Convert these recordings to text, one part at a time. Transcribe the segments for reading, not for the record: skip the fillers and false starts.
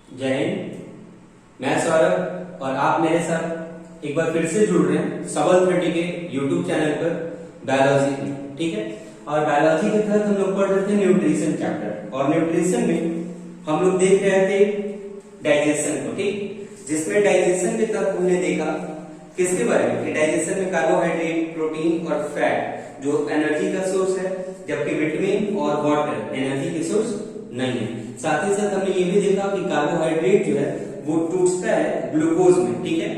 जय हिंद। मैं सौरभ और आप मेरे साथ एक बार फिर से जुड़ रहे हैं सबल 30 के यूट्यूब चैनल पर बायोलॉजी में। ठीक है, और बायोलॉजी के तहत हम लोग पढ़ रहे थे न्यूट्रिशन चैप्टर, और न्यूट्रिशन में हम लोग देख रहे थे डाइजेशन को। ठीक, जिसमें डाइजेशन के तहत हमने देखा किसके बारे में कि डाइजेशन में कार्बोहाइड्रेट, प्रोटीन और फैट जो एनर्जी का सोर्स है, जबकि विटामिन और वाटर एनर्जी के सोर्स नहीं है। साथ ही साथ हमने ये भी देखा कि कार्बोहाइड्रेट जो है वो टूटता है ग्लूकोज में, ठीक है,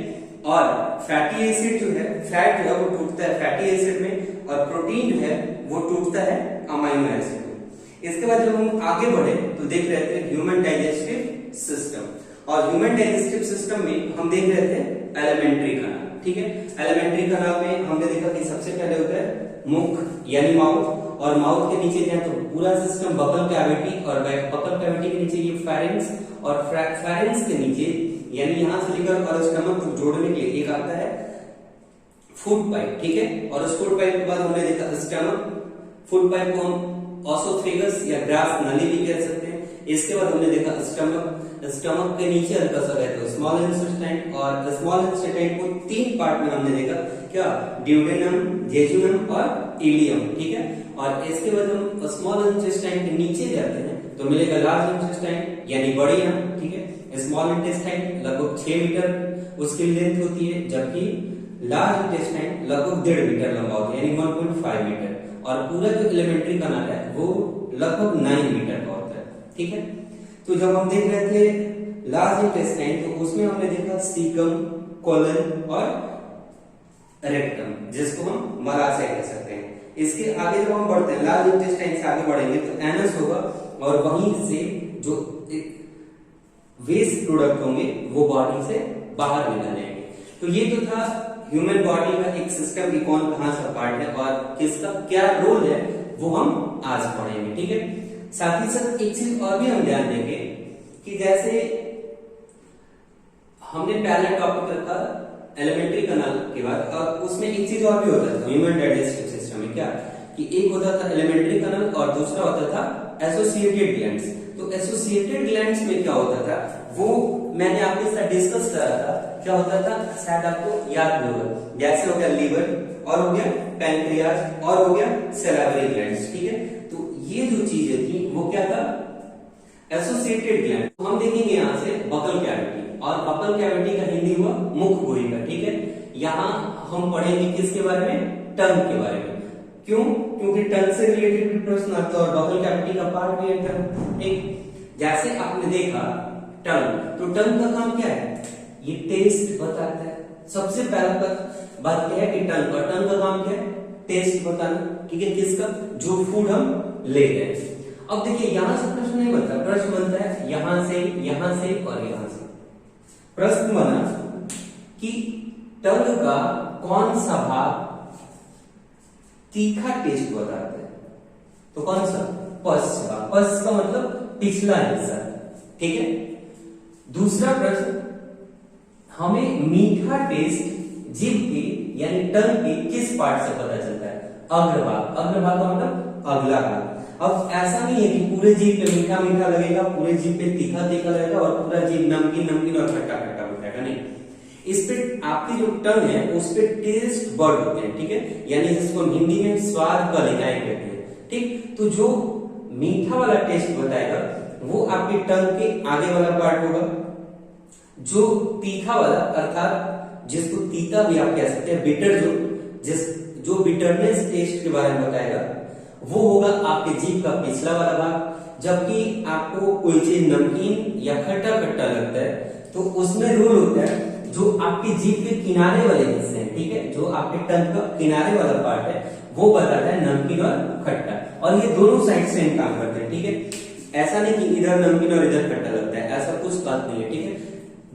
और फैटी एसिड जो है, फैट जो है वो टूटता है फैटी एसिड में, और प्रोटीन जो है वो टूटता है अमाइनो एसिड में। इसके बाद जब हम आगे बढ़े तो देख रहे थे ह्यूमन डाइजेस्टिव सिस्टम, और ह्यूमन डाइजेस्टिव सिस्टम में हम देख रहे थे एलिमेंट्री कनाल। ठीक है, एलिमेंट्री कनाल में हमने देखा कि सबसे पहले होता है मुख यानी माउथ, और माउथ के नीचे जाए तो पूरा सिस्टम बकल कैविटी, और बकल कैविटी के नीचे ये फेरिंक्स, और फेरिंक्स के नीचे यानी यहां से लेकर और स्टमक को जोड़ने के लिए एक आता है फूड पाइप। ठीक है, और उस फूड पाइप के बाद हमने देखा स्टमक, फूड पाइप को हम ऑसोफेगस या ग्राफ नली भी कह सकते हैं। इसके बाद हमने देखा स्टमक, स्टमक के नीचे हल्का सा रहता है स्मॉल इंटेस्टाइन, और स्मॉल इंटेस्टाइन को तीन पार्ट में हमने देखा, क्या, ड्यूडेनम, जेजुनम और इलियम। ठीक है, और इसके बाद हम स्मॉल इंटेस्टाइन के नीचे जाते हैं तो मिलेगा लार्ज इंटेस्टाइन यानी बड़ी आंत। ठीक है, स्मॉल इंटेस्टाइन लगभग 6 मीटर उसकी लेंथ होती है, जबकि लार्ज इंटेस्टाइन लगभग 1.5 मीटर लंबा होता है यानी 1.5 मीटर, और पूरा जो एलिमेंट्री कनाल है वो लगभग 9 मीटर का होता है। ठीक है, तो जब हम देख रहे थे लार्ज इंटेस्टाइन तो उसमें हमने देखा सीकम, कोलन और रेक्टम, जिसको हम मलाशय कह सकते हैं। इसके आगे जब हम बढ़ते हैं, लार्ज इंटेस्टाइन से आगे बढ़ेंगे तो एनस होगा, और वहीं से जो वेस्ट प्रोडक्ट होंगे वो बॉडी से बाहर निकल जाएंगे। तो ये तो था ह्यूमन बॉडी का एक सिस्टम की कौन कहां सा पार्ट है और किसका क्या रोल है वो हम आज पढ़ेंगे। ठीक है, साथ ही साथ एक चीज और भी हम ध्यान देंगे कि जैसे हमने पहला टॉपिक रखा एलिमेंट्री कनाल के बाद, और उसमें एक चीज और भी होता था ह्यूमन डाइजेस्टिव सिस्टम में, क्या कि एक होता था एलिमेंट्री कनाल और दूसरा होता था एसोसिएटेड ग्लैंड्स। तो एसोसिएटेड ग्लैंड्स में क्या होता था वो मैंने आपके साथ डिस्कस करा था, क्या होता था शायद आपको याद भी होगा, जैसे हो गया लीवर, और हो गया पैंक्रियाज, और हो गया सैलिवरी ग्लैंड्स। ठीक है, तो ये जो चीजें थी वो क्या था एसोसिएटेड ग्लैंड। तो हम देखेंगे यहां से बकल कैविटी, और बकल कैविटी का हिंदी हुआ मुख गुहिका। ठीक है, यहां हम पढ़ेंगे किसके बारे में, टंग के बारे में। क्यों? क्योंकि टंग से रिलेटेड प्रश्न आता है और बकल कैविटी का पार्ट भी है टंग। एक जैसे आपने देखा टंग, तो टंग का काम क्या है, ये टेस्ट बताता है। सबसे पहला बात क्या है कि टंग का काम क्या है, टेस्ट बताना। ठीक है, किसका, जो फूड हम ले रहे हैं। अब देखिए यहां से प्रश्न नहीं बनता, प्रश्न बनता है यहां से और यहां से। प्रश्न बना कि टंग का कौन सा भाग तीखा टेस्ट बताता है, तो कौन सा, पश्च का। पश्च का मतलब पिछला हिस्सा। ठीक है, दूसरा प्रश्न, हमें मीठा टेस्ट जीभ के यानी टंग के किस पार्ट से पता चलता है, अग्रभाग। अग्रभाग का मतलब अगला भाग। अब ऐसा नहीं है कि पूरे जीभ पे मीठा मीठा लगेगा, पूरे जीभ पे तीखा तीखा लगेगा और पूरा जीभ नमकीन नमकीन और खट्टा खट्टा बैठेगा, नहीं। इस पे आपकी जो टंग है उस पे टेस्ट बर्ड होते हैं। ठीक है, यानी जिसको हिंदी में स्वाद कलिकाएं कहते हैं। ठीक, तो जो मीठा वाला टेस्ट बताएगा वो आपकी टंग के आगे वाला पार्ट होगा। जो तीखा वाला अर्थात जिसको तीता भी आप कह सकते हैं, बिटर, जो बिटरनेस टेस्ट के बारे में बताएगा वो होगा आपके जीभ का पिछला वाला भाग। जबकि आपको कोई चीज नमकीन या खट्टा खट्टा लगता है तो उसमें रूल होता है जो आपकी जीभ के किनारे वाले हिस्से हैं। ठीक है, जो आपके टंग का किनारे वाला पार्ट है वो बताता है नमकीन और खट्टा, और ये दोनों साइड सेम काम करते हैं। ठीक है, ऐसा नहीं कि इधर नमकीन और इधर खट्टा लगता है, ऐसा कुछ बात नहीं है। ठीक है,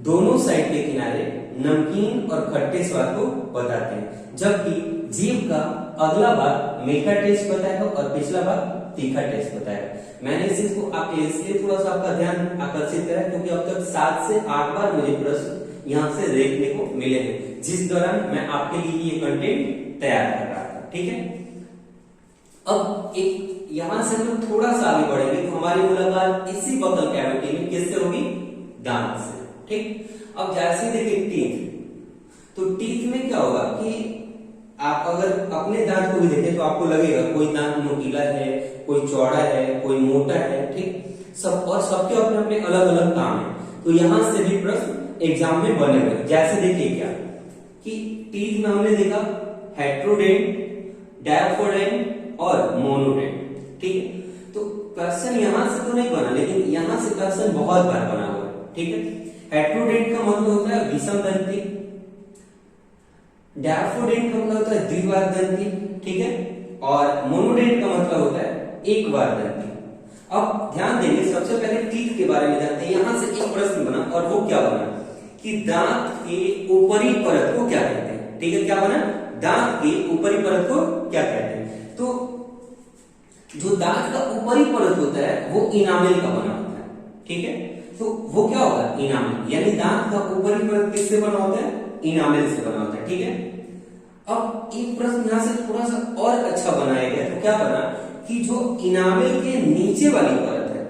दोनों साइड के किनारे नमकीन और खट्टे स्वाद को बताते हैं, जबकि जीभ का अगला भाग मीठा टेस्ट बताएगा और पिछला भाग तीखा टेस्ट बताएगा। मैंने इस चीज को आपके इसलिए थोड़ा सा आपका ध्यान आकर्षित करा क्योंकि अब तक 7 से 8 बार मुझे प्रश्न यहां से देखने को मिले हैं, जिस दौरान मैं आपके लिए ये कंटेंट तैयार कर रहा था। ठीक है, अब एक यहां से हम थोड़ा सा आगे बढ़ेंगे तो हमारी मुलाकात इसी बकल कैविटी में किससे होगी, दांत से, ठीक। अब जैसे देखिए टीथ, तो टीथ में क्या होगा कि आप अगर अपने दांत को भी देखें तो आपको लगेगा कोई दांत नुकीला है, कोई चौड़ा है, कोई मोटा है, ठीक। सब और सबके अपने अपने अलग अलग काम है। तो यहां से भी प्रश्न एग्जाम में बने हुए। जैसे देखिए क्या कि टीथ में हमने देखा हेट्रोडेंट, डायफोडेंट और मोनोडेंट, ठीक है। तो क्वेश्चन यहां से तो नहीं बना, लेकिन यहां से क्वेश्चन बहुत बार बना हुआ है, ठीक है। हेट्रोडेंट का मतलब होता है विषम दंती, डैफोडेंट का मतलब होता है द्विबार दंती, ठीक है, और मोनोडेंट का मतलब होता है एक बार दंती। अब ध्यान देंगे, सबसे पहले टीथ के बारे में जानते हैं। यहां से एक प्रश्न बना और वो क्या बना कि दांत के ऊपरी परत को क्या कहते हैं, ठीक है। क्या बना, दांत के ऊपरी परत को क्या कहते हैं। तो जो दांत का ऊपरी परत होता है वो इनामेल का बना होता है, ठीक है। तो वो क्या होगा, इनामेल, यानी दांत का ऊपरी परत किससे बना होता है, इनामेल से बना होता है, ठीक है। अब एक प्रश्न यहां से थोड़ा सा और अच्छा बनाया गया। तो क्या बना कि जो इनामेल के नीचे वाली परत है,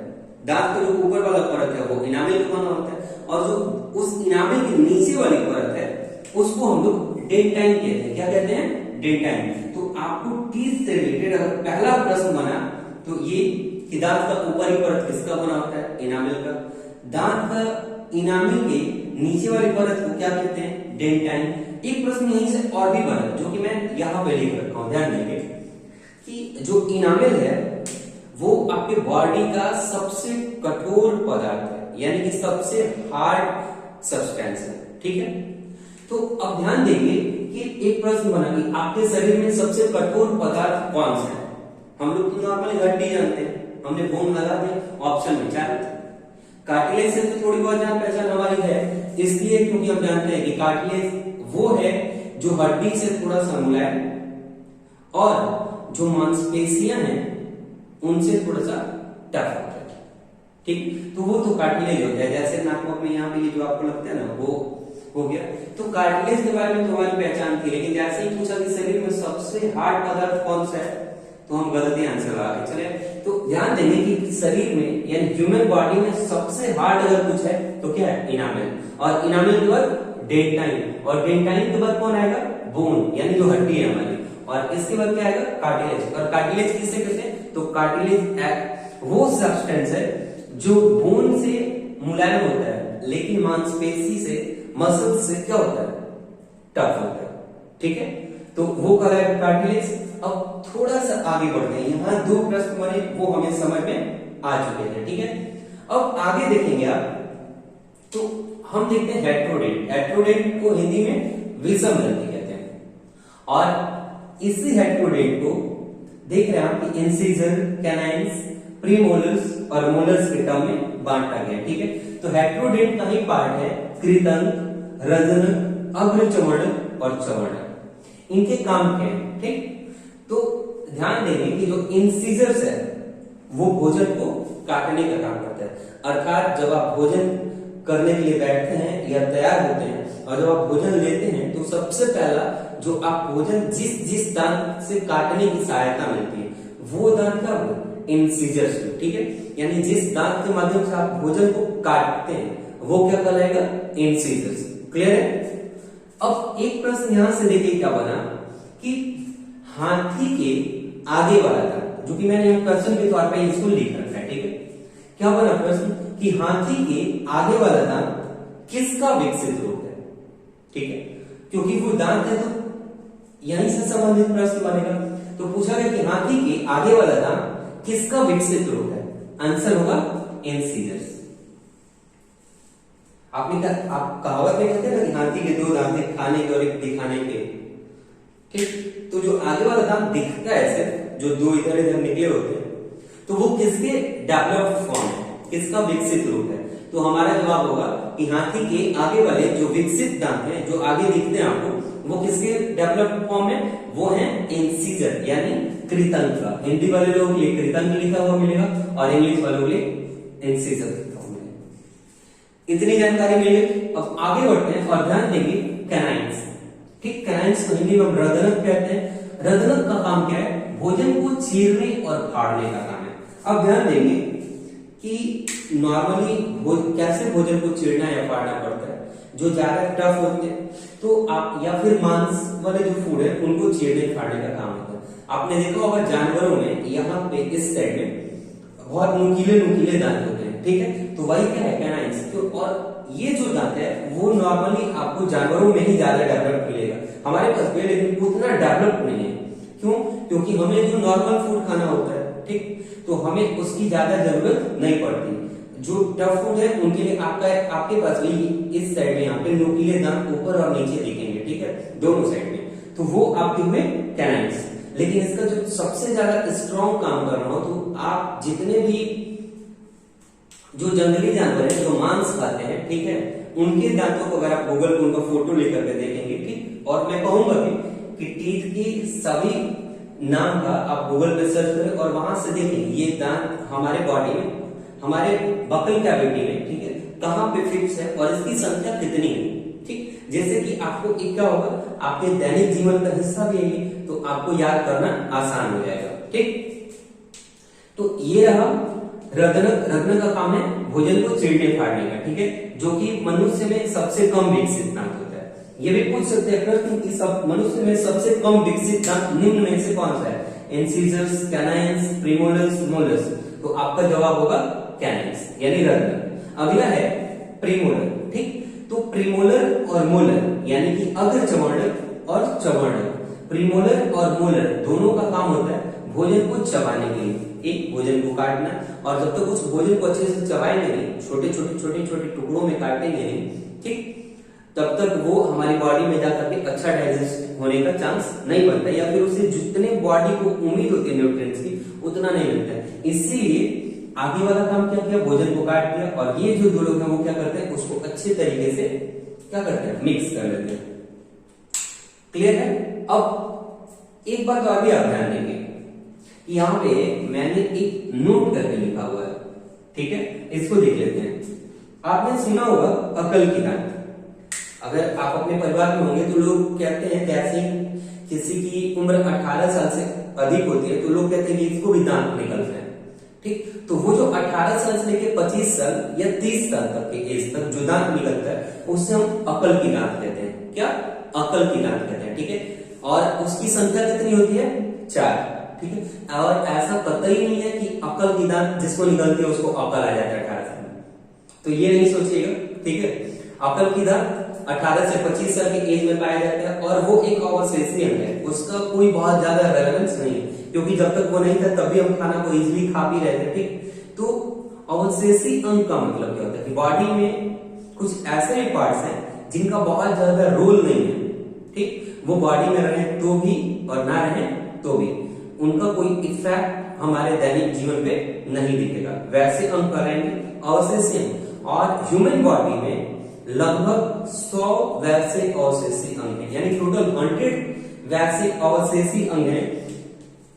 दांत का जो ऊपर वाला परत है वो इनामेल का बना होता है, और जो उस इनामेल के नीचे वाली परत है उसको हम लोग डेंटाइन कहते हैं। क्या कहते हैं, डेंटाइन। तो आपको टीथ से रिलेटेड अगर पहला प्रश्न बना तो ये कि दांत का ऊपरी परत किसका बना होता है, इनामेल का। दांत का इनामेल के नीचे वाली परत को क्या कहते हैं, डेंटाइन। एक प्रश्न यहीं से और भी बना जो कि मैं यहां पे लिख रखा हूं, ध्यान देंगे कि जो इनामेल है वो आपके बॉडी का सबसे कठोर पदार्थ है, यानी कि सबसे हार्ड सब्सटेंस है, ठीक है। तो अब ध्यान देंगे कि एक प्रश्न बना कि आपके शरीर में सबसे कठोर पदार्थ कौन सा है। हम लोग तो नॉर्मली हड्डी जानते हैं, हमने बोन लगा दिया ऑप्शन में, चाहे कार्टिलेज से तो थोड़ी बहुत जान पहचान हमारी है, इसलिए क्योंकि हम जानते हैं कि कार्टिलेज वो है जो हड्डी से थोड़ा सा मुलायम और जो मांसपेशियां हैं उनसे थोड़ा सा टफ होता है, ठीक। तो वो तो कार्टिलेज होता है। जैसे नाक में यहाँ पे जो आपको लगता है ना वो हो गया। तो कार्टिलेज के बारे में तो हमारी पहचान थी, लेकिन जैसे ही पूछा कि शरीर में सबसे हार्ड पदार्थ कौन सा है तो हम गलती आंसर लगा के चले। तो ध्यान देंगे कि शरीर में यानी ह्यूमन बॉडी में सबसे हार्ड अगर कुछ है तो क्या है, इनामेल। और इनामेल के बाद डेंटाइन, और डेंटाइन के बाद कौन आएगा, बोन, यानी जो हड्डी है हमारी, और इसके बाद क्या आएगा, कार्टिलेज। और कार्टिलेज किससे कहते हैं, तो कार्टिलेज वो सब्सटेंस है जो बोन से मुलायम होता है लेकिन मांसपेशी से, मसल से क्या होता है, टफ होता है, ठीक है। तो वो कहलाएगा कार्टिलेज। अब थोड़ा सा आगे बढ़ते हैं, यहां दो प्रश्न बने वो हमें समझ में आ चुके हैं, ठीक है। अब आगे देखेंगे आप, तो हम देखते हैं हेट्रोडेंट। हेट्रोडेंट को हिंदी में विषम दंती कहते हैं, और इसी हेट्रोडेंट को देख रहे हैं आप कि इंसिजर, कैनाइन्स, प्रीमोलर्स और मोलर्स के टर्म में बांटा गया, ठीक है। तो हेट्रोडेंट का ही पार्ट है कृतंक, रजनक, अग्रचर्वणक और चर्वणक। इनके काम क्या है, ठीक। तो ध्यान देंगे कि जो इंसिजर्स है वो भोजन को काटने का काम करता है। अर्थात जब आप भोजन करने के लिए बैठते हैं या तैयार होते हैं और जब आप भोजन लेते हैं तो सबसे पहला जो आप भोजन जिस दांत से काटने की सहायता मिलती है वो दांत का इंसिजर्स, ठीक है। यानी जिस दांत के माध्यम से आप भोजन को काटते हैं वो क्या कहलाएगा, इंसिजर्स। क्लियर है। अब एक प्रश्न यहां से देखिए क्या बना कि हाथी के आगे वाला दांत, जो कि मैंने यहाँ क्वेश्चन के तौर पे इसको लिख रखा है, ठीक है। क्या बना प्रश्न कि हाथी के आगे वाला दांत किसका विकसित रूप है, ठीक है। क्योंकि वो दांत है तो यहीं से संबंधित प्रश्न बनेगा। तो पूछा गया कि हाथी के आगे वाला दांत किसका विकसित रूप है, आंसर होगा इंसिजर्स। आपने आप कहावत में कहते हैं ना कि हाथी के दो दांत, एक खाने के और एक दिखाने के, ठीक। तो जो आगे वाला दांत दिखता है सिर्फ, जो दो इधर इधर निकले होते हैं, तो वो किसके डेवलप्ड फॉर्म है, किसका विकसित रूप है। तो हमारा जवाब होगा कि हाथी के आगे वाले जो विकसित दांत हैं, जो आगे दिखते हैं आपको, वो किसके डेवलप्ड फॉर्म है, वो है इंसिजर यानी कृतंक का। हिंदी वाले लोगों के लिए कृतंक लिखा हुआ मिलेगा और इंग्लिश वालों के लिए इंसिजर लिखा हुआ मिलेगा। इतनी जानकारी मिल गई। अब आगे बढ़ते हैं और ध्यान देंगे कैनाइन्स, ठीक। कैनाइन्स को हिंदी में हम रदनक कहते हैं। रदनक का काम क्या है, भोजन को चीरने और फाड़ने का काम है। अब ध्यान देंगे कि नॉर्मली कैसे भोजन को चीरना या फाड़ना पड़ता है। जो ज्यादा टफ होते हैं तो आप या फिर मांस वाले जो फूड है उनको चीरने फाड़ने का काम होता है। आपने देखा होगा जानवरों में यहाँ पे इस साइड में बहुत नुकीले नुकीले दांत होते हैं, ठीक है, तो वही क्या है कैनाइन्स। तो और ये जो दांत है वो नॉर्मली आपको जानवरों में ही ज्यादा डेवलप मिलेगा, हमारे पास भी लेकिन उतना डेवलप नहीं है। क्यों? क्योंकि हमें जो नॉर्मल फूड खाना होता है, ठीक, तो हमें उसकी ज्यादा जरूरत नहीं पड़ती। जो टफ फूड है उनके लिए आपके पास भी इस साइड में यहाँ पे नुकीले दांत ऊपर और नीचे दिखेंगे, ठीक है, दोनों साइड में, तो वो आपके हुए कैनाइन्स। लेकिन इसका जो सबसे ज्यादा स्ट्रॉन्ग काम कर रहा हो तो आप जितने भी जो जंगली जानवर है जो मांस खाते हैं, ठीक है, उनके दांतों को अगर आप गूगल पे उनका फोटो लेकर के देखेंगे, ठीक, और मैं कहूंगा कि टीथ की सभी नाम का आप गूगल पे सर्च करें और वहां से देखें ये दांत हमारे बॉडी में, हमारे बकल कैविटी में, ठीक है, कहाँ पे फिक्स है और इसकी संख्या कितनी है, ठीक। जैसे कि आपको एक क्या होगा, आपके दैनिक जीवन का हिस्सा भी है तो आपको याद करना आसान हो जाएगा, ठीक। तो ये रहा रत्न का काम है भोजन को चीरने फाड़ने का, ठीक है, जो कि मनुष्य में सबसे कम विकसित दांत होता है। ये भी पूछ सकते हैं प्रश्न कि सब मनुष्य में सबसे कम विकसित दांत निम्न में से कौन सा है, इंसिजर्स, कैनाइन्स, प्रीमोलर्स, मोलर्स। तो आपका जवाब होगा कैनाइन्स यानी रत्न। अगला है प्रीमोलर, ठीक। तो प्रीमोलर और मोलर यानी कि अग्र चवर्णक और चवर्णक, प्रीमोलर और मोलर दोनों का काम होता है भोजन को चबाने के लिए, एक भोजन को काटना, और जब तक उस भोजन को अच्छे से चबाएंगे नहीं, छोटे छोटे टुकड़ों में काटेंगे नहीं, ठीक, तब तक वो हमारी बॉडी में जाकर के अच्छा डाइजेस्ट होने का चांस नहीं बनता, या फिर उसे जितने बॉडी को उम्मीद होती है न्यूट्रिएंट्स की उतना नहीं मिलता है। इसीलिए आगे वाला काम क्या किया, भोजन को काट दिया, और ये जो दो लोग हैं वो क्या करते हैं, उसको अच्छे तरीके से क्या करते हैं, मिक्स कर लेते हैं। क्लियर है? अब एक बात और भी आप ध्यान देंगे, यहाँ पे मैंने एक नोट करके लिखा हुआ है, ठीक है, इसको देख लेते हैं। आपने सुना होगा अकल की दांत। अगर आप अपने परिवार में होंगे तो लोग कहते हैं, जैसे किसी की उम्र 18 साल से अधिक होती है तो लोग कहते हैं कि इसको भी दांत निकलते हैं, ठीक। तो वो जो 18 साल से लेकर 25 साल या 30 साल तक के एज तक जो दांत निकलता है उससे हम अकल की दांत कहते हैं। क्या? अकल की दांत कहते हैं, ठीक है। और उसकी संख्या कितनी होती है? 4, ठीक है। और ऐसा कतई नहीं है कि अकल की दांत जिसको निकलती है उसको अकल आ जाता है 18 साल में, तो ये नहीं सोचिएगा, ठीक है। अकल की दांत 18 से 25 साल के एज में पाया जाता है और वो एक अवशेषीय अंग है, उसका कोई बहुत ज्यादा रेलेवेंस नहीं है, क्योंकि जब तक वो नहीं था तभी हम खाना को इजीली खा भी रहे थे, ठीक। तो अवशेषीय अंग का मतलब क्या होता है कि बॉडी में कुछ ऐसे पार्ट्स हैं जिनका बहुत ज्यादा रोल नहीं है, ठीक, वो बॉडी में रहे तो भी और ना रहे तो भी उनका कोई इफेक्ट हमारे दैनिक जीवन पे नहीं दिखेगा, वैसे अंग रहेंगे अवशेषीय। और ह्यूमन बॉडी में लगभग 100 वैसे अवशेषी अंग हैं, यानी टोटल 100 वैसे अवशेषी अंग हैं,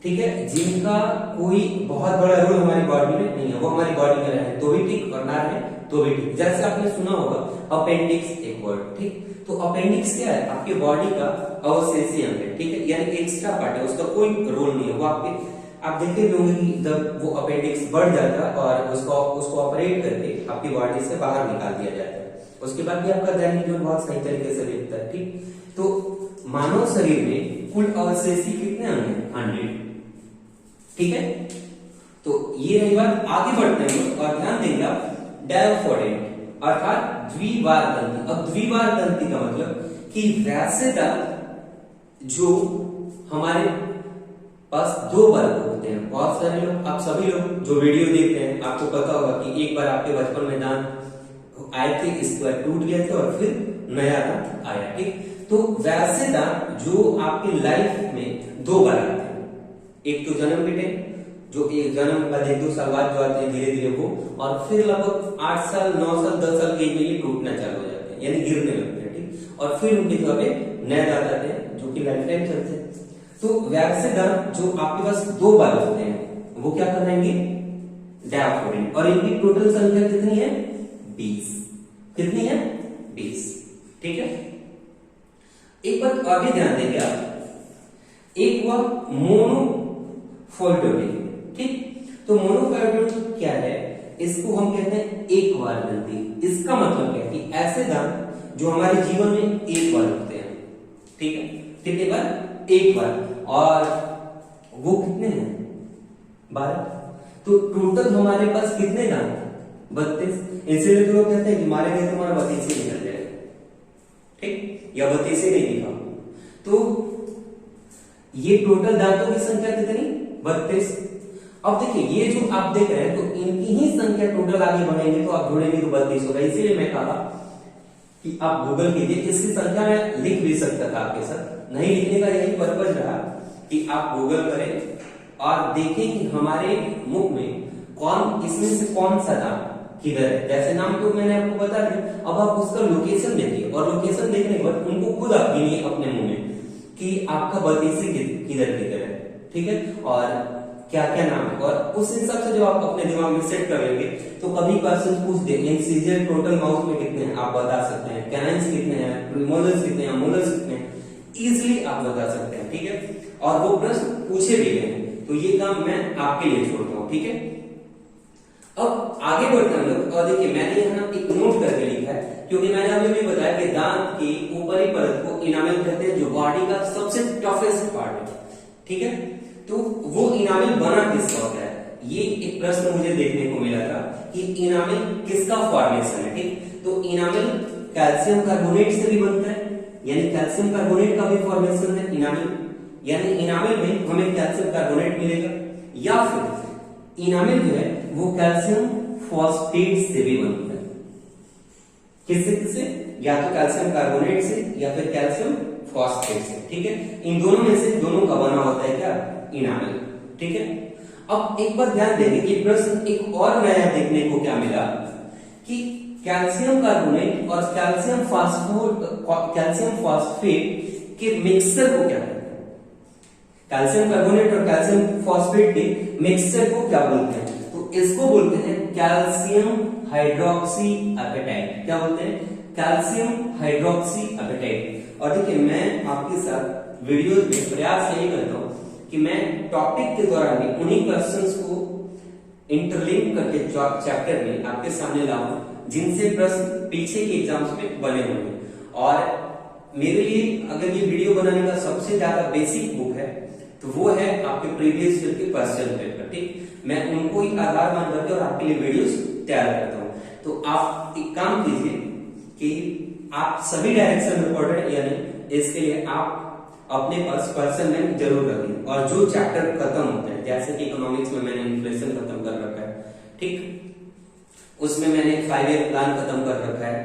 ठीक है, जिनका कोई बहुत बड़ा रोल हमारी बॉडी में नहीं है। वो हमारी बॉडी में रहे तो भी ठीक और ना रहे तो भी ठीक। जैसे आपने सुना होगा अपेंडिक्स एक वर्ड, ठीक। तो अपेंडिक्स क्या है? आपकी बॉडी का अवशेषी अंग है, ठीक है, यानी एक्स्ट्रा पार्ट है, उसका कोई रोल नहीं है। वो आप देखते भी होंगे कि जब वो अपेंडिक्स बढ़ जाता है और उसको ऑपरेट करके आपकी बॉडी से बाहर निकाल दिया जाता है, उसके बाद भी आपका दैनिक जीवन बहुत सही तरीके से बीतता है, ठीक। तो मानव शरीर में कुल अवशेषी कितने अंग हैं? 100, ठीक है। तो ये रही बात। आगे बढ़ते हैं और ध्यान देंगे आप डायोफोडेंट अर्थात द्विबार तंत्री। अब द्विबार तंत्री का मतलब कि वैसे दांत जो हमारे पास 2 बार होते हैं। बहुत सारे लोग, आप सभी लोग जो वीडियो देखते हैं आपको पता होगा कि एक बार आपके बचपन में दांत आए थे, इस बार टूट गए थे और फिर नया दांत आया, ठीक। तो वैसे दांत जो आपकी लाइफ में 2 बार आते हैं, एक तो जन्म के टाइम, जो एक जन्म के बाद 1-2 साल बाद जो आते हैं धीरे धीरे वो, और फिर लगभग 8 साल 9 साल 10 साल के एज में ये टूटना चालू हो जाते हैं, यानी गिरने लगते हैं, ठीक। और फिर उनकी जगह पे नए दांत आते हैं जो कि लाइफ टाइम चलते हैं। तो वैसे दांत जो आपके पास 2 बार होते हैं वो क्या कहलाएंगे? डायोफोडेंट। और इनकी टोटल संख्या कितनी है? 20। कितनी है? 20, ठीक है। एक बात और भी ध्यान देंगे आप, एक हुआ मोनोफोल्डोटिक, ठीक। तो मोनोफोल्डोटिक क्या है इसको हम कहते हैं एक बार गिनती। इसका मतलब क्या है कि ऐसे दांत जो हमारे जीवन में एक बार होते हैं, ठीक है, कितने बार? एक बार। और वो कितने हैं? 12। तो टोटल हमारे पास कितने दांत? 32। इसीलिए तो लोग कहते हैं कि मारेंगे तुम्हारा 32 ही निकल जाएगा, ठीक, या 32 ही नहीं दिखा। तो ये टोटल दांतों की संख्या कितनी? 32। अब देखिए ये जो आप देख रहे हैं तो इनकी ही संख्या टोटल आगे बढ़ेंगे तो आप जोड़ेंगे तो 32 होगा। इसीलिए मैं कहा कि आप गूगल कीजिए। इसकी संख्या मैं लिख भी सकता था आपके साथ, नहीं लिखने का यही पर्पज रहा कि आप गूगल करें और देखें कि हमारे मुख में कौन, इसमें से कौन सा दांत किधर है। जैसे नाम तो मैंने आपको बता दिया, अब आप उसका लोकेशन देखिए और लोकेशन देखने के बाद उनको खुद आप गिनिए अपने मुंह में कि आपका 32 किधर किधर है, ठीक है, और क्या क्या नाम है। और उस हिसाब से जो आप अपने दिमाग में सेट कर लेंगे तो कभी क्वेश्चन पूछ दे इंसिजर टोटल माउथ में कितने हैं आप बता सकते हैं, कैनाइन्स कितने हैं, प्रीमोलर्स कितने हैं, मोलर्स कितने हैं, इजिली आप बता सकते हैं, ठीक है। और वो प्रश्न पूछे भी गए तो ये काम मैं आपके लिए छोड़ता हूं, ठीक है। अब आगे बढ़ते हैं लोग, और देखिए मैंने यहाँ एक नोट करके लिखा है क्योंकि मैंने अभी भी बताया कि दांत की ऊपरी परत को इनामेल कहते हैं, जो बॉडी का सबसे टफेस्ट पार्ट है, ठीक है। तो वो इनामेल बना किसका होता है, ये एक प्रश्न मुझे देखने को मिला था कि इनामेल किसका फॉर्मेशन है, ठीक। तो इनामेल कैल्शियम कार्बोनेट से भी बनता है, यानी कैल्शियम कार्बोनेट का भी फॉर्मेशन है इनामेल, यानी इनामेल में हमें कैल्शियम कार्बोनेट मिलेगा, या फिर इनामेल जो है वो कैल्शियम फॉस्फेट से भी बनता है। किससे किससे? या तो कैल्शियम कार्बोनेट से या फिर कैल्शियम फॉस्फेट से, ठीक है। इन दोनों में से दोनों का बना होता है क्या? इनामेल, ठीक है। अब एक बार ध्यान देंगे कि प्रश्न एक और नया देखने को क्या मिला कि कैल्शियम कार्बोनेट और कैल्शियम फॉस्फेट के मिक्सचर को क्या कहते हैं? कैल्शियम कार्बोनेट और कैल्शियम फॉस्फेट के मिक्सचर को क्या बोलते हैं? तो इसको बोलते हैं कैल्शियम हाइड्रोक्सी एपेटाइट। क्या बोलते हैं? Calcium hydroxy apatite. और देखिए मैं आपके साथ वीडियो में प्रयास यही करता हूं कि मैं टॉपिक के दौरान भी उन्हीं क्वेश्चंस को इंटरलिंक करके चैप्टर में आपके सामने लाऊं जिनसे प्रश्न पीछे के एग्जाम्स में बने होंगे। और मेरे लिए अगर ये वीडियो बनाने का सबसे ज्यादा बेसिक बुक है तो वो है आपके प्रीवियस ईयर के क्वेश्चन पेपर, ठीक। मैं उनको ही आधार मान करके और आपके लिए वीडियोस तैयार करता हूं। तो आप एक काम कीजिए कि आप सभी डायरेक्शन में पढ़ रहे हैं या नहीं, इसके लिए आप अपने पास क्वेश्चन बैंक जरूर रखें। और जो चैप्टर खत्म होते हैं, जैसे कि इकोनॉमिक्स में मैंने इन्फ्लेशन खत्म कर रखा है, ठीक, उसमें मैंने 5 ईयर प्लान खत्म कर रखा है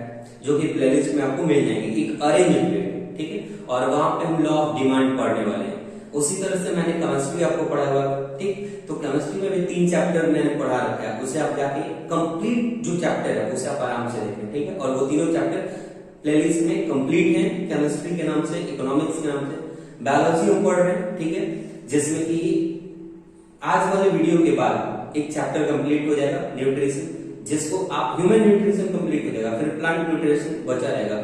जो कि प्लेलिस्ट में आपको मिल जाएंगे, एक अरेंजमेंट, ठीक है। और वहां पे हम लॉ ऑफ डिमांड पढ़ने वाले हैं। उसी तरह से मैंने केमिस्ट्री आपको पढ़ा हुआ, ठीक। तो केमिस्ट्री में भी 3 चैप्टर मैंने पढ़ा रखा है, उसे आप जाके कंप्लीट जो चैप्टर है उसे आप आराम से देखें, ठीक है। और वो तीनों चैप्टर प्लेलिस्ट में कंप्लीट है, केमिस्ट्री के नाम से, इकोनॉमिक्स के नाम से, बायोलॉजी हम पढ़ रहे हैं, ठीक है, जिसमें कि आज वाले वीडियो के बाद एक चैप्टर कंप्लीट हो जाएगा न्यूट्रिशन, जिसको आप ह्यूमन न्यूट्रिशन कंप्लीट हो जाएगा, फिर प्लांट न्यूट्रिशन बचा रहेगा।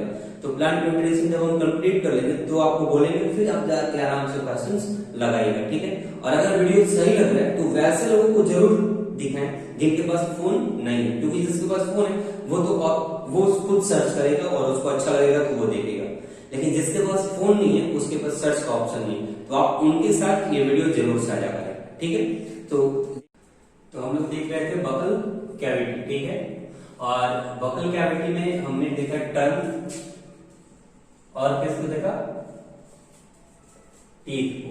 तो प्लांट न्यूट्रिशन जब हम कंप्लीट कर लेंगे तो आपको बोलेंगे, फिर आप जाके आराम से क्वेश्चंस लगाइएगा, ठीक है। और अगर वीडियो सही लग रहा है तो वैसे लोगों को जरूर दिखाएं जिनके पास फोन नहीं है, क्योंकि जिसके पास फोन है वो खुद सर्च करेगा और उसको अच्छा लगेगा तो वो देखेगा, लेकिन जिसके पास फोन नहीं है उसके पास सर्च का ऑप्शन नहीं है, तो आप उनके साथ ये वीडियो जरूर साझा करें, ठीक है। तो हम लोग देख रहे थे बकल कैविटी, ठीक है। और बकल कैविटी में हमने देखा टंग और किसको देखा? टीथ को।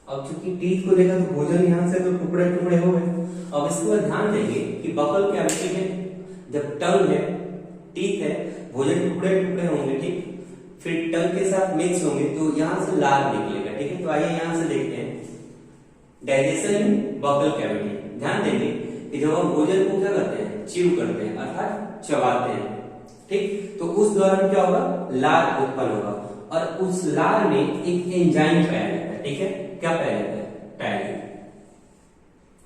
अब चूंकि टीथ को देखा तो भोजन यहां से तो टुकड़े टुकड़े हो गए। अब इसके बाद ध्यान देंगे कि बकल कैविटी में जब टंग है, टीथ है, भोजन टुकड़े टुकड़े होंगे, ठीक। फिर टंग के साथ मिक्स होंगे तो यहां से लार निकलेगा, ठीक है। तो आइए यहां से देखते हैं डाइजेशन इन बकल कैविटी। ध्यान देंगे कि जब हम भोजन को क्या करते हैं? च्यू करते हैं, अर्थात चबाते हैं, ठीक। तो उस दौरान क्या होगा? लार उत्पन्न होगा और उस लार में एक एंजाइम पाया जाता है, ठीक है। क्या पाया जाता है? टायलिन,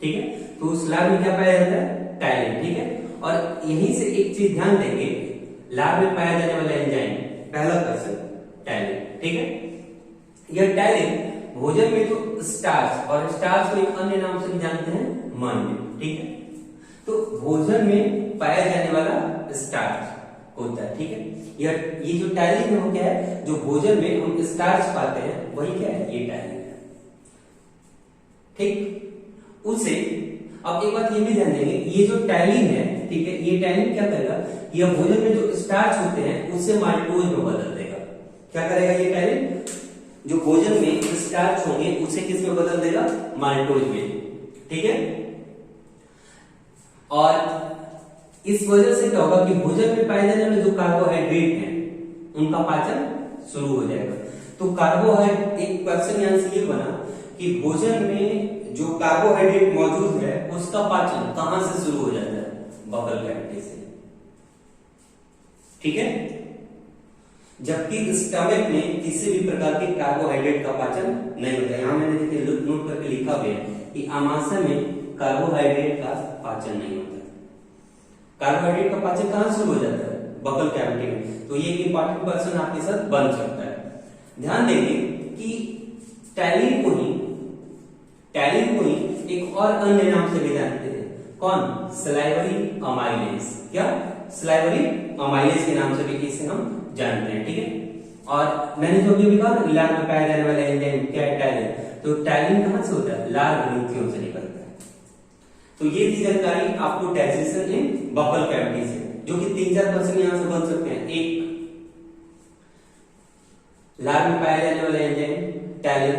ठीक है। तो उस लार में क्या पाया जाता है? टायलिन, ठीक है। और यहीं से एक चीज ध्यान देंगे, लार में पाया जाने वाला एंजाइम, पहला क्वेश्चन, टायलिन, ठीक है। यह टायलिन भोजन में तो स्टार्च, और स्टार्च को एक अन्य नाम से भी जानते हैं मंड, ठीक है। तो भोजन में पाया जाने वाला स्टार्च होता है, ठीक है। ये जो टैलिन है वो क्या है, जो भोजन में हम स्टार्च पाते हैं वही क्या है, ये टैलिन है, ठीक। उसे अब एक बात ये भी ध्यान देंगे, ये जो टैलिन है, ठीक है, ये टैलिन क्या करेगा, ये भोजन में जो स्टार्च होते हैं उससे माल्टोज में बदल देगा। क्या करेगा ये टैलिन, जो भोजन में स्टार्च होंगे उसे किस में बदल देगा, माल्टोज में, ठीक है। और इस वजह से क्या होगा कि भोजन में पाए जाने वाले जो कार्बोहाइड्रेट हैं उनका पाचन शुरू हो जाएगा। तो कार्बोहाइड्रेट, एक क्वेश्चन यहां से ये बना कि भोजन में जो कार्बोहाइड्रेट मौजूद है उसका पाचन कहां से शुरू हो जाता है, बकल कैविटी से, ठीक है। जबकि स्टमक में किसी भी प्रकार के कार्बोहाइड्रेट का पाचन नहीं होता। यहां मैंने देखिए नोट करके लिखा हुआ है कि आमाशय में कार्बोहाइड्रेट का पाचन नहीं होता। कार्बोहाइड्रेट का पाचन कहां शुरू हो जाता है, बकल कैविटी में। तो ये इंपॉर्टेंट क्वेश्चन आपके साथ बन सकता है। ध्यान देंगे कि टैलिन को ही एक और अन्य नाम से भी जानते हैं, कौन, सलाइवरी अमाइलेज। क्या, सलाइवरी अमाइलेज के नाम से भी इसे हम जानते हैं, ठीक है। और मैंने जो भी कहा लार में पाया जाने वाला एंजाइम क्या है, टैलिन। तो टैलिन कहां से होता है, लार ग्रंथियों से निकलता है। तो ये थी जानकारी आपको डाइजेशन इन बकल कैविटी से, जो कि 3-4 क्वेश्चन यहां से बन सकते हैं। एक, लार में पाया जाने वाला एंजाइम टैलिन,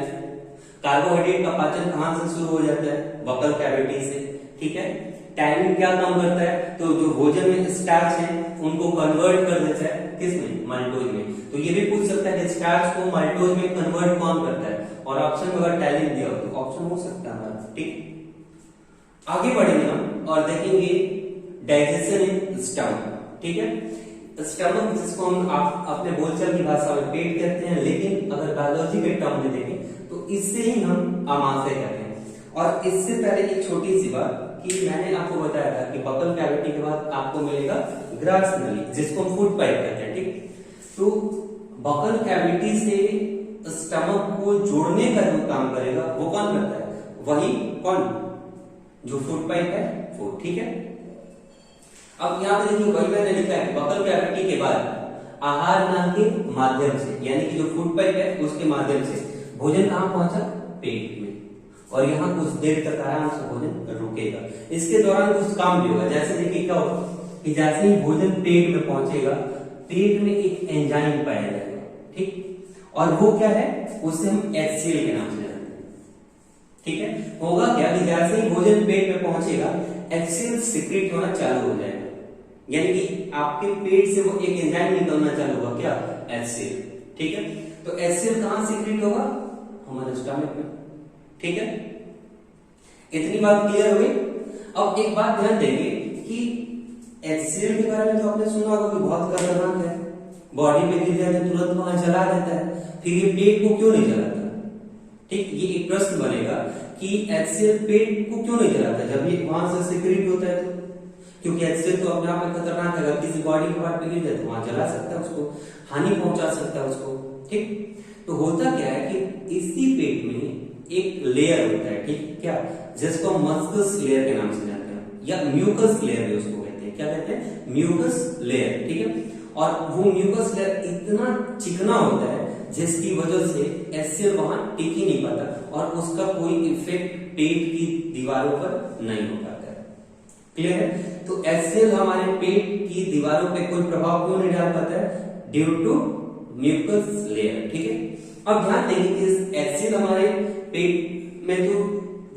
कार्बोहाइड्रेट का पाचन कहां से शुरू हो जाता है, बकल कैविटी से, ठीक है। टैलिन क्या काम करता है, तो जो भोजन में स्टार्च है उनको कन्वर्ट कर देता है किसमें, माल्टोज में। तो ये भी पूछ सकता है कि स्टार्च को माल्टोज में कन्वर्ट कौन करता है, और ऑप्शन में अगर टैलिन दिया हो तो ऑप्शन हो सकता है हमारा, ठीक। आगे बढ़ेंगे हम और देखेंगे डाइजेशन इन स्टमक, ठीक है। स्टमक जिसको हम अपने बोलचाल की भाषा में पेट कहते हैं, लेकिन अगर बायोलॉजी के टर्म में देखें तो इससे ही हम आमाशय कहते हैं। और इससे पहले एक छोटी सी बात कि मैंने आपको बताया था कि बकल कैविटी के बाद आपको मिलेगा ग्रास नली, जिसको हम फूड पाइप कहते हैं, ठीक। तो बकल कैविटी से स्टमक को जोड़ने का जो काम करेगा वो कौन करता है, वही कौन, जो फूड पाइप है वो, ठीक है। अब यहाँ पे देखिए वही मैंने लिखा है, बकल कैविटी के बाद आहार नाल के माध्यम से, यानी कि जो फूड पाइप है उसके माध्यम से भोजन कहां पहुंचा, पेट में, और यहाँ कुछ देर तक आराम से भोजन रुकेगा। इसके दौरान कुछ काम भी होगा, जैसे देखिए क्या होगा कि जैसे ही भोजन पेट में पहुंचेगा, पेट में एक एंजाइम पाया जाएगा, ठीक, और वो क्या है, उसे हम HCl के नाम से जानते हैं, ठीक है। होगा क्या कि जैसे ही भोजन पेट में पहुंचेगा HCl सीक्रेट होना चालू हो जाएगा, यानी कि आपके पेट से वो एक एंजाइम निकलना चालू होगा, क्या, HCl, ठीक है। तो HCl कहां सीक्रेट होगा, हमारे स्टमक में, ठीक है। इतनी बात क्लियर हुई। अब एक बात ध्यान देंगे कि HCl के बारे में तो आपने सुना होगा कि बहुत खतरनाक है, बॉडी में गिर जाए तो तुरंत वहां जला देता है, फिर ये पेट को क्यों नहीं जलाता, ठीक। ये एक प्रश्न बनेगा कि HCl पेट को क्यों नहीं जलाता जब ये वहां से सीक्रेट होता है, तो क्योंकि HCl तो अपने आप में खतरनाक है, अगर किसी बॉडी के पार्ट पे गिर जाए तो वहां जला सकता है, उसको हानि पहुंचा सकता है उसको, ठीक। तो होता क्या है कि इसी पेट में एक लेयर होता है, ठीक, क्या, जिसको हम मस्कस लेयर के नाम से जानते हैं, या म्यूकस लेयर भी उसको कहते हैं, क्या कहते हैं, म्यूकस लेयर, ठीक है। और वो म्यूकस लेयर इतना चिकना होता है जिसकी वजह से HCl वहां टिक ही नहीं पाता और उसका कोई इफेक्ट पेट की दीवारों पर नहीं हो पाता है, क्लियर है। तो HCl हमारे पेट की दीवारों पे कोई प्रभाव क्यों नहीं डाल पाता है, ड्यू टू म्यूकस लेयर, ठीक है। अब ध्यान देंगे कि HCl हमारे पेट में तो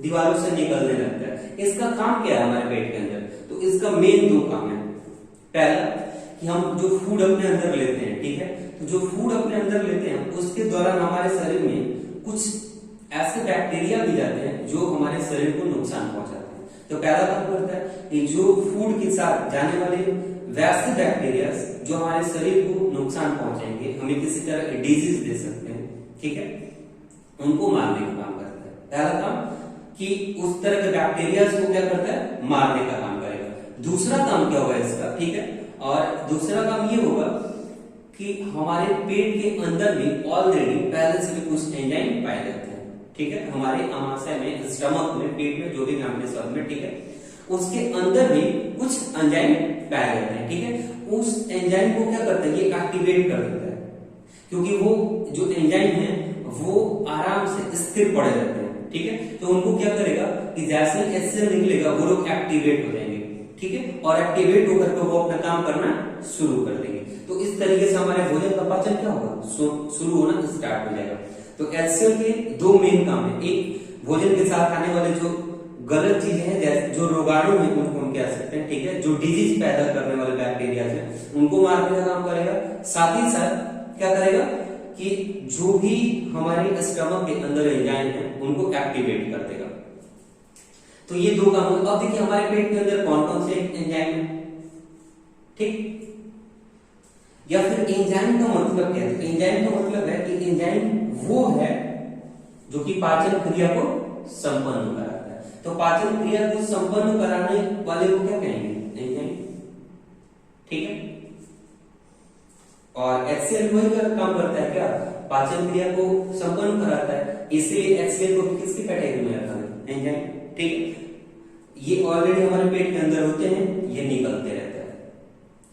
दीवारों से निकलने लगता है, इसका काम क्या है हमारे पेट के अंदर, तो इसका मेन 2 काम है। पहला कि हम जो फूड अपने अंदर लेते हैं, ठीक है, तो जो फूड अपने अंदर लेते हैं उसके दौरान हमारे शरीर में कुछ ऐसे बैक्टीरिया भी जाते हैं जो हमारे शरीर को नुकसान पहुंचाते हैं। तो पहला काम करता है कि जो फूड के साथ जाने वाले वैसे बैक्टीरिया जो हमारे शरीर को नुकसान पहुंचाएंगे, हमें किसी तरह की डिजीज दे सकते हैं, ठीक है, उनको मारने का काम करता है। पहला काम कि उस तरह के बैक्टीरिया को क्या करता है, मारने का काम करेगा। दूसरा काम क्या होगा इसका, ठीक है, और दूसरा काम ये होगा कि हमारे पेट के अंदर भी ऑलरेडी पहले से भी कुछ एंजाइम पाए जाते हैं, ठीक है, हमारे आमाशय में, स्टमक में, पेट में, जो भी नाम शब्द में, ठीक है, उसके अंदर भी कुछ एंजाइम पाए जाते हैं, ठीक है। उस एंजाइम को क्या करता है, ये एक्टिवेट कर देता है, क्योंकि वो जो एंजाइम है वो आराम से स्थिर पड़े रहते हैं, ठीक है। तो उनको क्या करेगा कि जैसे HCl निकलेगा वो लोग एक्टिवेट हो जाएंगे, ठीक है, और एक्टिवेट होकर के वो अपना काम करना शुरू कर देंगे। तो इस तरीके से हमारे भोजन का पाचन क्या होगा, शुरू होना स्टार्ट हो जाएगा। तो HCl के दो मेन काम है, एक भोजन के साथ आने वाले जो गलत चीजें हैं, जैसे जो रोगाणु है उनको हम कह सकते हैं, ठीक है, जो डिजीज पैदा करने वाले बैक्टीरिया है उनको मारने का काम करेगा। साथ ही साथ क्या करेगा कि जो भी हमारे स्टमक के अंदर एंजाइम है उनको एक्टिवेट कर देगा। तो ये दो काम। अब देखिए हमारे पेट के अंदर कौन कौन से एंजाइम है, ठीक। या फिर एंजाइम का मतलब क्या है, एंजाइम का मतलब है कि एंजाइम वो है जो कि पाचन क्रिया को संपन्न कराता है। तो पाचन क्रिया को संपन्न कराने वाले को क्या कहेंगे, एंजाइम, ठीक है। और HCl वही काम करता है क्या, पाचन क्रिया को संपन्न कराता है, इसलिए HCl को किसकी कैटेगरी में रखा है, एंजाइम, ठीक है। ये ऑलरेडी हमारे पेट के अंदर होते हैं, ये निकलते रहते हैं,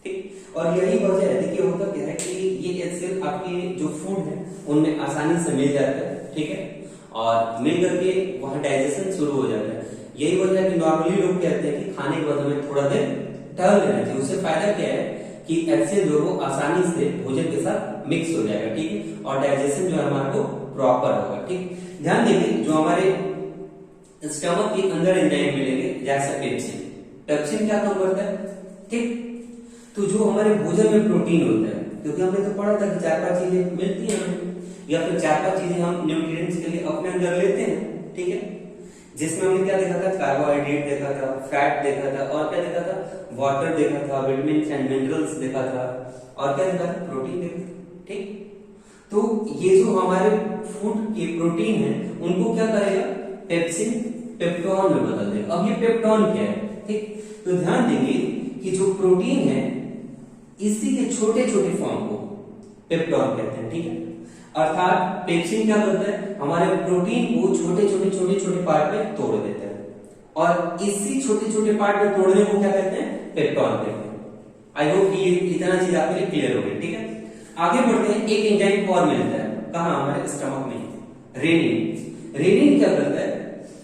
ठीक। और यही वजह है, देखिए होता क्या है कि ये HCl आपके जो फूड है उनमें आसानी से मिल जाता है, ठीक है, और मिल करके वहां डाइजेशन शुरू हो जाता है। यही वजह है कि नॉर्मली लोग कहते हैं कि खाने के बाद हमें थोड़ा देर टहल लेना चाहिए। उससे फायदा क्या है कि HCl जो वो आसानी से भोजन के साथ मिक्स हो जाएगा, ठीक है, और डाइजेशन जो है हमारे को प्रॉपर होगा, ठीक। ध्यान देंगे जो हमारे स्टमक के अंदर एंजाइम मिलेंगे, जैसे पेप्सिन। पेप्सिन क्या काम करता है, ठीक। तो जो हमारे भोजन में प्रोटीन होता है, क्योंकि हमने तो पढ़ा था कि 4-5 चीजें मिलती हैं हमें, या फिर 4-5 चीजें हम न्यूट्रिएंट्स के लिए अपने अंदर लेते हैं, ठीक है, जिसमें हमने क्या देखा था, कार्बोहाइड्रेट देखा था, फैट देखा था, और क्या देखा था, वाटर देखा था, विटामिन एंड मिनरल्स देखा था, और क्या देखा था, प्रोटीन देखा था, ठीक। तो ये जो हमारे फूड के प्रोटीन है उनको क्या करेगा, पेप्सिन पेप्टोन में बदल देगा। अब ये पेप्टोन क्या है, ठीक। तो ध्यान देंगे कि जो प्रोटीन है इसी के छोटे छोटे फॉर्म को पेप्टोन कहते हैं, ठीक है। अर्थात पेप्सिन क्या करता है, हमारे प्रोटीन को छोटे छोटे पार्ट में तोड़ देता है, और इसी छोटे छोटे पार्ट में तोड़ने को क्या कहते हैं, पेप्टोन कहते हैं। आई होप ये इतना चीज आपके लिए क्लियर हो गई, ठीक है। आगे बढ़ते हैं, एक एंजाइम और मिलता है, कहां, हमारे स्टमक में, रेनिन। रेनिन क्या करता है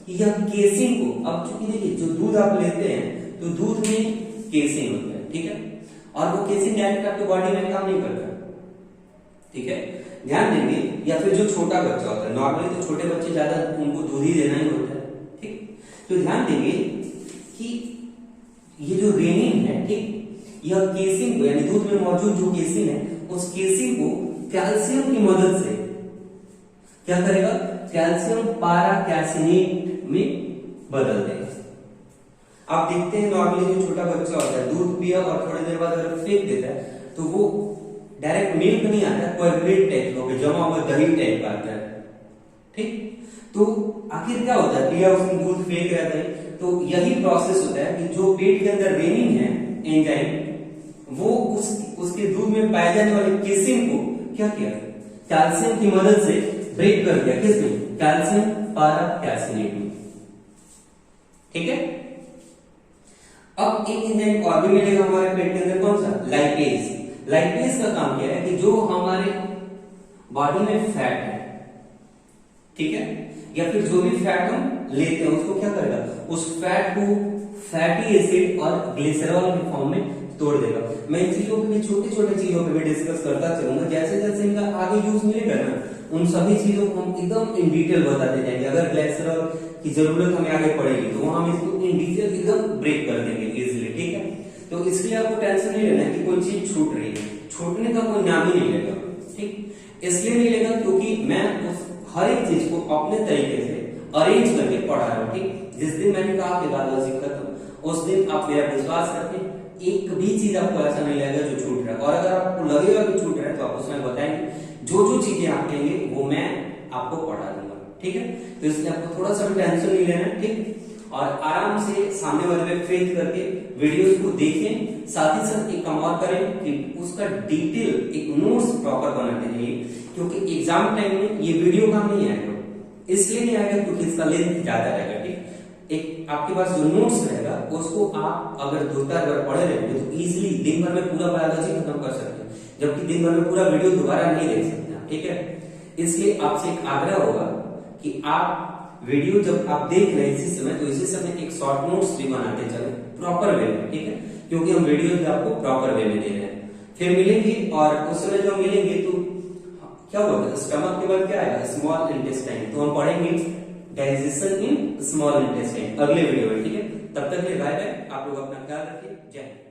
कि यह केसिन को, अब चूंकि देखिए जो दूध आप लेते हैं तो दूध में केसिन होता है, ठीक है, और वो केसिन डायरेक्ट आपके बॉडी में काम नहीं करता, ठीक है, ध्यान देंगे। या फिर जो छोटा बच्चा होता है, नॉर्मली तो छोटे बच्चे ज्यादा उनको दूध ही देना ही होता है, ठीक। तो ध्यान देंगे कि ये जो रेनिन है, ठीक, यह केसिन को, यानी दूध में मौजूद जो केसिन है उस केसिन को कैल्शियम की मदद से क्या करेगा, कैल्शियम पाराकैल्सिनेट में बदल देगा। आप देखते हैं नॉर्मली जो छोटा बच्चा होता है दूध पिया और थोड़ी देर बाद अगर फेंक देता है तो वो डायरेक्ट मिल्क नहीं आता, कोएगुलेट टाइप हो गया, जमा हुआ दही टाइप आता है, ठीक। तो आखिर क्या होता है, पिया उसमें दूध फेंक रहता है, तो यही प्रोसेस होता है कि जो पेट के अंदर रेनिन है एंजाइम, वो उसके दूध में पाए जाने वाले केसिन को क्या किया, कैल्शियम की मदद से ब्रेक कर दिया, किसमें, कैल्शियम पाराकैल्सिनेट में, ठीक है। अब एक एंजाइम और भी मिलेगा हमारे पेट के अंदर, कौन सा, लाइपेज। लाइपेज का काम क्या है कि जो हमारे बॉडी में फैट है, ठीक है, या फिर जो भी फैट हम लेते हैं उसको क्या करेगा, उस फैट को फैटी एसिड और ग्लिसरॉल के फॉर्म में तोड़ देगा। मैं इन चीजों पे भी, छोटी छोटी चीजों पे भी डिस्कस करता चलूंगा, जैसे जैसे इनका आगे यूज मिलेगा ना उन सभी चीजों को हम एकदम इन डिटेल बताते जाएंगे। अगर ग्लिसरॉल की जरूरत हमें आगे पड़ेगी तो वहां हम इसको इन डिटेल एकदम ब्रेक कर देंगे इजिली, ठीक है। तो इसलिए आपको टेंशन नहीं लेना कि कोई चीज छूट रही है, छूटने का कोई नाम ही नहीं लेगा, ठीक। इसलिए नहीं लेगा क्योंकि मैं उस हर एक चीज को अपने तरीके से अरेंज करके पढ़ा रहा हूँ, ठीक। जिस दिन मैंने कहा कि बायोलॉजी खत्म, उस दिन आप मेरा विश्वास रखें, एक भी चीज आपको ऐसा नहीं लगेगा जो छूट रहा है, और अगर आपको लगेगा कि छूट रहा है तो आप उसमें बताएंगे, जो चीजें आप कहेंगे वो मैं आपको पढ़ा दूंगा, ठीक है। तो इसलिए आपको थोड़ा सा भी टेंशन नहीं लेना, ठीक, और आराम से सामने वाले पे फेथ करके वीडियोस को देखें। साथ ही साथ एक काम और करें कि उसका डिटेल एक नोट्स प्रॉपर बनाते रहिए, क्योंकि एग्जाम टाइम में ये वीडियो काम नहीं आएगा, इसलिए नहीं आएगा क्योंकि इसका लेंथ ज्यादा रहेगा, ठीक। एक आपके पास जो नोट्स रहेगा उसको आप अगर 2-4 बार पढ़े रहेंगे तो इजीली दिन भर में पूरा बायोलॉजी खत्म कर सकते हैं, जबकि दिन भर में पूरा वीडियो दोबारा नहीं देख सकते हैं, ठीक है। इसलिए आपसे एक आग्रह होगा कि आप वीडियो जब आप देख रहे हैं इसी समय, तो इसी समय एक शॉर्ट नोट्स भी बनाते चले प्रॉपर वे में, ठीक है, क्योंकि हम वीडियो भी आपको प्रॉपर वे में दे रहे हैं। फिर मिलेंगे और उस समय जब मिलेंगे तो क्या होगा, स्टमक के बाद क्या आएगा, स्मॉल इंटेस्टाइन, तो हम पढ़ेंगे डाइजेशन इन स्मॉल इंटेस्टाइन अगले वीडियो में, ठीक है। तब तक के लिए बाय बाय, आप लोग अपना ख्याल रखिए, जय हिंद।